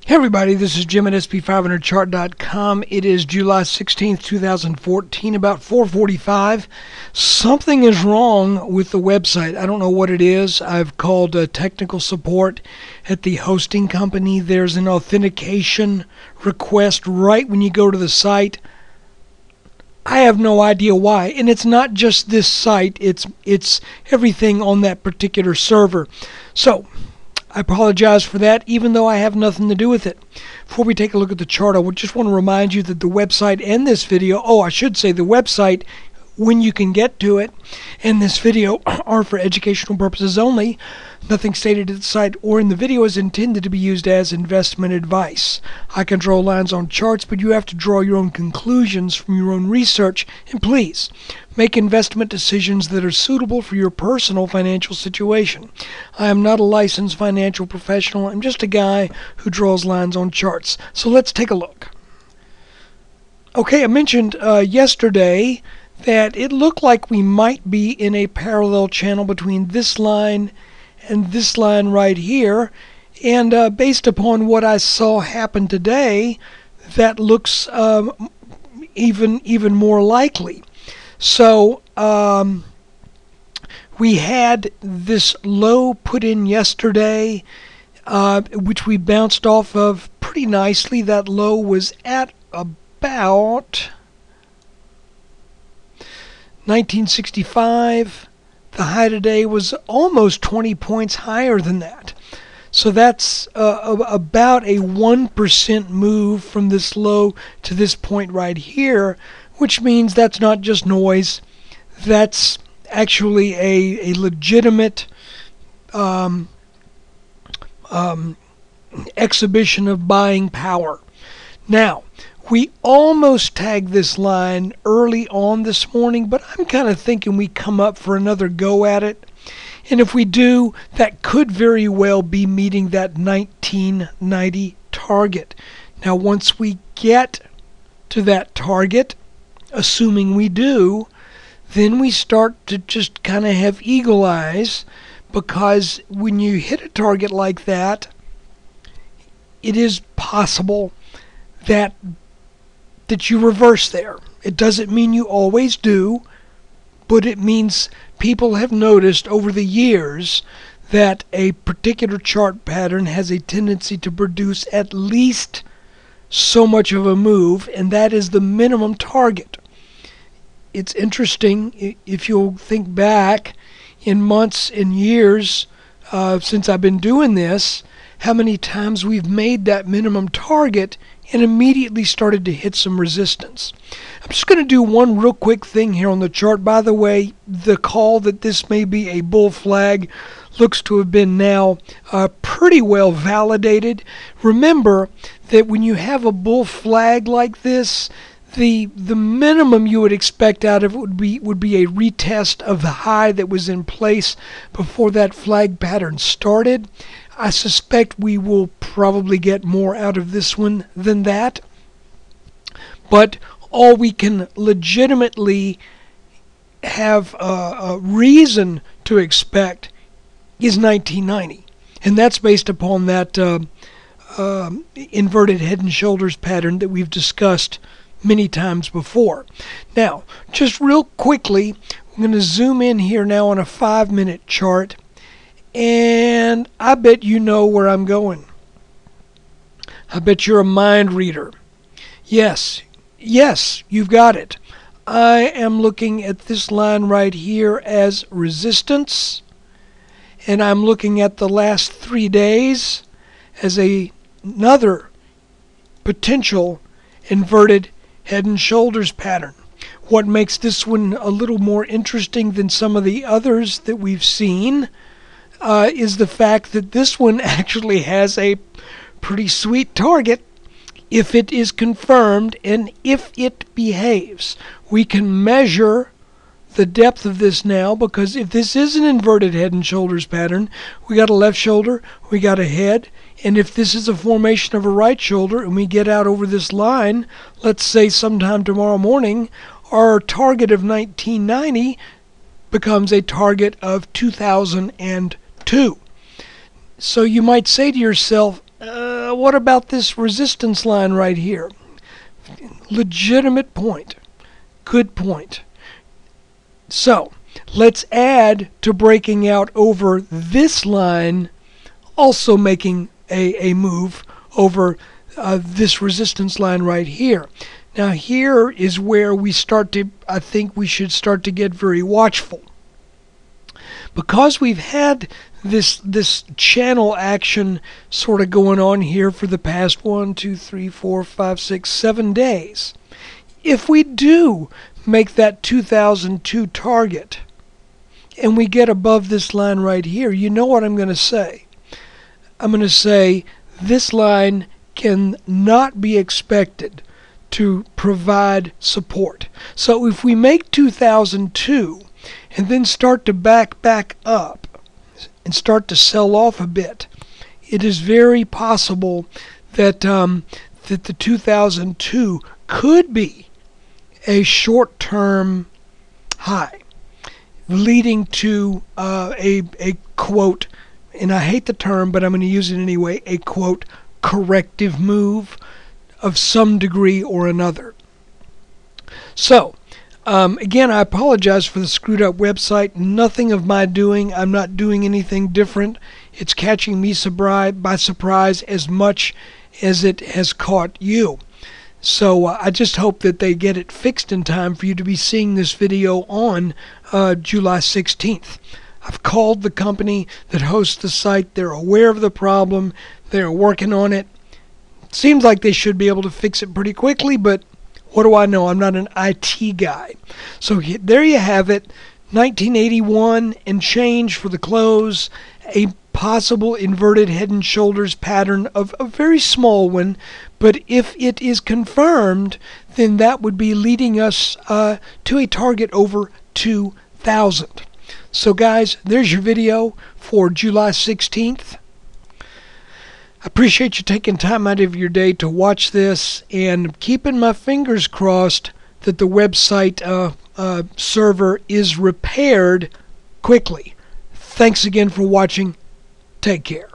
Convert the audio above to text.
Hey everybody, this is Jim at SP500chart.com. It is July 16th, 2014, about 4:45. Something is wrong with the website. I don't know what it is. I've called technical support at the hosting company. There's an authentication request right when you go to the site. I have no idea why. And it's not just this site, it's everything on that particular server. So I apologize for that, even though I have nothing to do with it. Before we take a look at the chart, I just want to remind you that the website and this video, I should say the website, when you can get to it, and this video are for educational purposes only. Nothing stated at the site or in the video is intended to be used as investment advice. I can draw lines on charts, but you have to draw your own conclusions from your own research, and please make investment decisions that are suitable for your personal financial situation. I am not a licensed financial professional. I'm just a guy who draws lines on charts. So let's take a look. Okay, I mentioned yesterday that it looked like we might be in a parallel channel between this line and this line right here, and based upon what I saw happen today, that looks even more likely. So we had this low put in yesterday, which we bounced off of pretty nicely. That low was at about 1965. The high today was almost 20 points higher than that. So that's about a 1% move from this low to this point right here, which means that's not just noise. That's actually a legitimate exhibition of buying power. Now, we almost tagged this line early on this morning, but I'm kind of thinking we come up for another go at it. And if we do, that could very well be meeting that 1990 target. Now, once we get to that target, assuming we do, then we start to just kind of have eagle eyes, because when you hit a target like that, it is possible that you reverse there. It doesn't mean you always do, but it means people have noticed over the years that a particular chart pattern has a tendency to produce at least so much of a move, and that is the minimum target. It's interesting, if you'll think back in months and years since I've been doing this, how many times we've made that minimum target and immediately started to hit some resistance. I'm just going to do one real quick thing here on the chart. By the way, the call that this may be a bull flag looks to have been now pretty well validated. Remember that when you have a bull flag like this, the minimum you would expect out of it would be a retest of the high that was in place before that flag pattern started. I suspect we will probably get more out of this one than that. But all we can legitimately have a reason to expect is 1990. And that's based upon that inverted head and shoulders pattern that we've discussed many times before. Now, just real quickly, I'm going to zoom in here now on a 5-minute chart. And I bet you know where I'm going. I bet you're a mind reader. Yes, you've got it. I am looking at this line right here as resistance, and I'm looking at the last 3 days as another potential inverted head and shoulders pattern. What makes this one a little more interesting than some of the others that we've seen is the fact that this one actually has a pretty sweet target if it is confirmed and if it behaves. We can measure the depth of this now, because if this is an inverted head and shoulders pattern, we got a left shoulder, we got a head, and if this is a formation of a right shoulder and we get out over this line, let's say sometime tomorrow morning, our target of 1990 becomes a target of 2002. So you might say to yourself, what about this resistance line right here? Legitimate point. Good point. So let's add to breaking out over this line, also making a move over this resistance line right here. Now here is where we start to, I think we should start to get very watchful. Because we've had this channel action sort of going on here for the past 1, 2, 3, 4, 5, 6, 7 days. If we do make that 2002 target and we get above this line right here, you know what I'm going to say? I'm going to say this line cannot be expected to provide support. So if we make 2002 and then start to back up and start to sell off a bit, it is very possible that that the 2002 could be a short-term high, leading to a quote, and I hate the term, but I'm going to use it anyway, a quote, corrective move of some degree or another. So, again, I apologize for the screwed up website. Nothing of my doing. I'm not doing anything different. It's catching me by surprise as much as it has caught you. So I just hope that they get it fixed in time for you to be seeing this video on July 16th. I've called the company that hosts the site. They're aware of the problem. They're working on it. Seems like they should be able to fix it pretty quickly, but what do I know? I'm not an IT guy. So there you have it. 1981 and change for the close. A possible inverted head and shoulders pattern of a very small one, but if it is confirmed, then that would be leading us to a target over 2,000. So guys, there's your video for July 16th. I appreciate you taking time out of your day to watch this, and keeping my fingers crossed that the website server is repaired quickly. Thanks again for watching. Take care.